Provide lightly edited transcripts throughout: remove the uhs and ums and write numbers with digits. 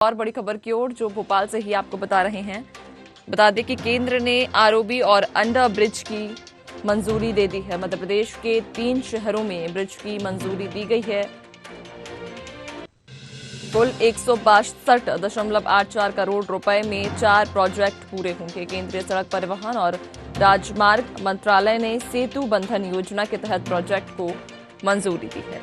और बड़ी खबर की ओर जो भोपाल से ही आपको बता रहे हैं। बता दें कि केंद्र ने आरओबी और अंडर ब्रिज की मंजूरी दे दी है। मध्य प्रदेश के 3 शहरों में ब्रिज की मंजूरी दी गई है। कुल 162.84 करोड़ रुपए में 4 प्रोजेक्ट पूरे होंगे। केंद्रीय सड़क परिवहन और राजमार्ग मंत्रालय ने सेतु बंधन योजना के तहत प्रोजेक्ट को मंजूरी दी है।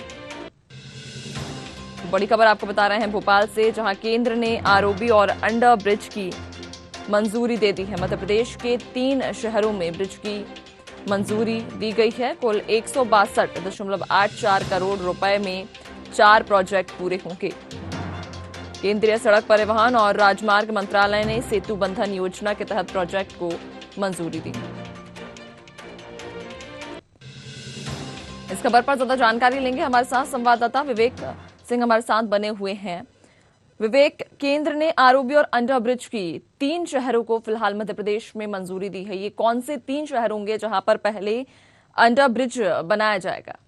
बड़ी खबर आपको बता रहे हैं भोपाल से, जहां केंद्र ने आरओबी और अंडर ब्रिज की मंजूरी दे दी है। मध्य प्रदेश के 3 शहरों में ब्रिज की मंजूरी दी गई है। कुल 162.84 करोड़ रुपए में 4 प्रोजेक्ट पूरे होंगे। केंद्रीय सड़क परिवहन और राजमार्ग मंत्रालय ने सेतु बंधन योजना के तहत प्रोजेक्ट को मंजूरी दी। इस खबर पर ज्यादा जानकारी लेंगे, हमारे साथ संवाददाता विवेक सिंह हमारे साथ बने हुए हैं। विवेक, केंद्र ने आरओबी और अंडर ब्रिज की 3 शहरों को फिलहाल मध्य प्रदेश में मंजूरी दी है। ये कौन से 3 शहर होंगे जहां पर पहले अंडर ब्रिज बनाया जाएगा?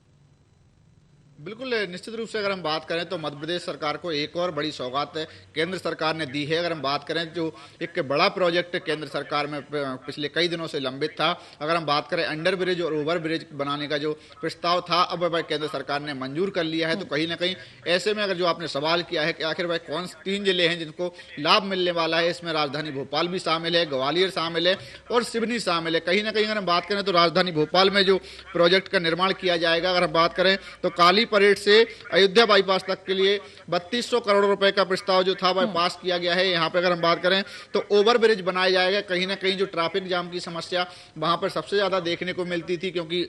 बिल्कुल, निश्चित रूप से अगर हम बात करें तो मध्य प्रदेश सरकार को एक और बड़ी सौगात केंद्र सरकार ने दी है। अगर हम बात करें जो एक बड़ा प्रोजेक्ट केंद्र सरकार में पिछले कई दिनों से लंबित था, अगर हम बात करें अंडर ब्रिज और ओवर ब्रिज बनाने का जो प्रस्ताव था, अब भाई केंद्र सरकार ने मंजूर कर लिया है। तो कहीं ना कहीं ऐसे में अगर जो आपने सवाल किया है कि आखिर भाई कौन से 3 जिले हैं जिनको लाभ मिलने वाला है, इसमें राजधानी भोपाल भी शामिल है, ग्वालियर शामिल है और सिवनी शामिल है। कहीं ना कहीं अगर हम बात करें तो राजधानी भोपाल में जो प्रोजेक्ट का निर्माण किया जाएगा, अगर हम बात करें तो काली परेड से अयोध्या बाईपास तक के लिए 3200 करोड़ रुपए का प्रस्ताव जो था वह पास किया गया है। यहाँ पे अगर हम बात करें तो ओवर ब्रिज बनाया जाएगा। कहीं ना कहीं जो ट्रैफिक जाम की समस्या वहां पर सबसे ज्यादा देखने को मिलती थी, क्योंकि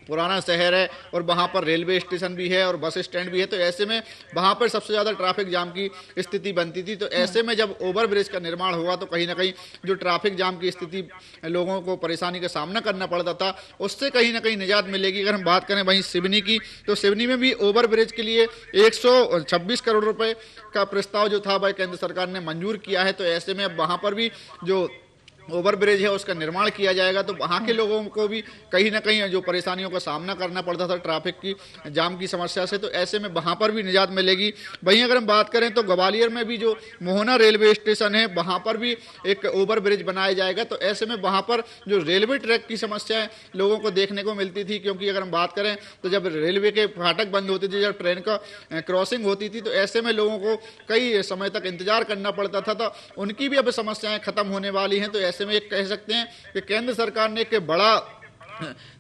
पुराना शहर है और वहां पर रेलवे स्टेशन भी है और बस स्टैंड भी है, तो ऐसे में वहां पर सबसे ज्यादा ट्रैफिक जाम की स्थिति बनती थी। तो ऐसे में जब ओवर ब्रिज का निर्माण होगा तो कहीं ना कहीं जो ट्रैफिक जाम की स्थिति लोगों को परेशानी का सामना करना पड़ता था, उससे कहीं ना कहीं निजात मिलेगी। अगर हम बात करें वहीं सिवनी की, तो सिवनी में भी ओवर ब्रिज के लिए 126 करोड़ रुपए का प्रस्ताव जो था वह केंद्र सरकार ने मंजूर किया है। तो ऐसे में अब वहां पर भी जो ओवर ब्रिज है उसका निर्माण किया जाएगा, तो वहां के लोगों को भी कहीं ना कहीं जो परेशानियों का सामना करना पड़ता था ट्रैफिक की जाम की समस्या से, तो ऐसे में वहां पर भी निजात मिलेगी। वहीं अगर हम बात करें तो ग्वालियर में भी जो मोहना रेलवे स्टेशन है वहां पर भी एक ओवर ब्रिज बनाया जाएगा। तो ऐसे में वहां पर जो रेलवे ट्रैक की समस्याएं लोगों को देखने को मिलती थी, क्योंकि अगर हम बात करें तो जब रेलवे के फाटक बंद होते थे, जब ट्रेन का क्रॉसिंग होती थी, तो ऐसे में लोगों को कई समय तक इंतजार करना पड़ता था। तो उनकी भी अब समस्याएं खत्म होने वाली हैं। तो ऐसे में एक कह सकते हैं कि केंद्र सरकार ने एक बड़ा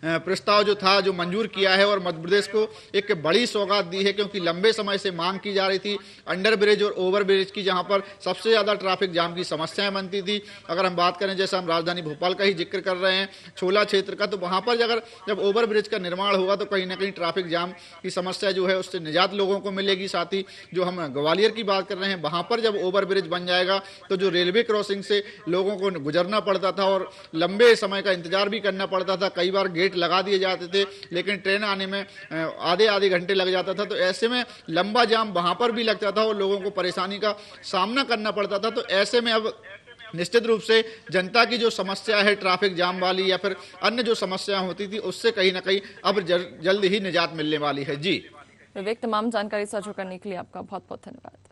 प्रस्ताव जो था जो मंजूर किया है और मध्य प्रदेश को एक बड़ी सौगात दी है, क्योंकि लंबे समय से मांग की जा रही थी अंडर ब्रिज और ओवर ब्रिज की, जहां पर सबसे ज्यादा ट्रैफिक जाम की समस्याएं बनती थी। अगर हम बात करें, जैसे हम राजधानी भोपाल का ही जिक्र कर रहे हैं, छोला क्षेत्र का, तो वहां पर अगर जब ओवर ब्रिज का निर्माण होगा तो कहीं ना कहीं ट्रैफिक जाम की समस्या जो है उससे निजात लोगों को मिलेगी। साथ ही जो हम ग्वालियर की बात कर रहे हैं, वहां पर जब ओवर ब्रिज बन जाएगा तो जो रेलवे क्रॉसिंग से लोगों को गुजरना पड़ता था और लंबे समय का इंतजार भी करना पड़ता था, कई बार गेट लगा दिए जाते थे लेकिन ट्रेन आने में आधे घंटे लग जाता था, तो ऐसे में लंबा जाम वहां पर भी लगता था और लोगों को परेशानी का सामना करना पड़ता था। तो ऐसे में अब निश्चित रूप से जनता की जो समस्या है ट्रैफिक जाम वाली या फिर अन्य जो समस्या होती थी, उससे कहीं ना कहीं अब जल्द ही निजात मिलने वाली है। जी विवेक, तमाम जानकारी साझा करने के लिए आपका बहुत बहुत धन्यवाद।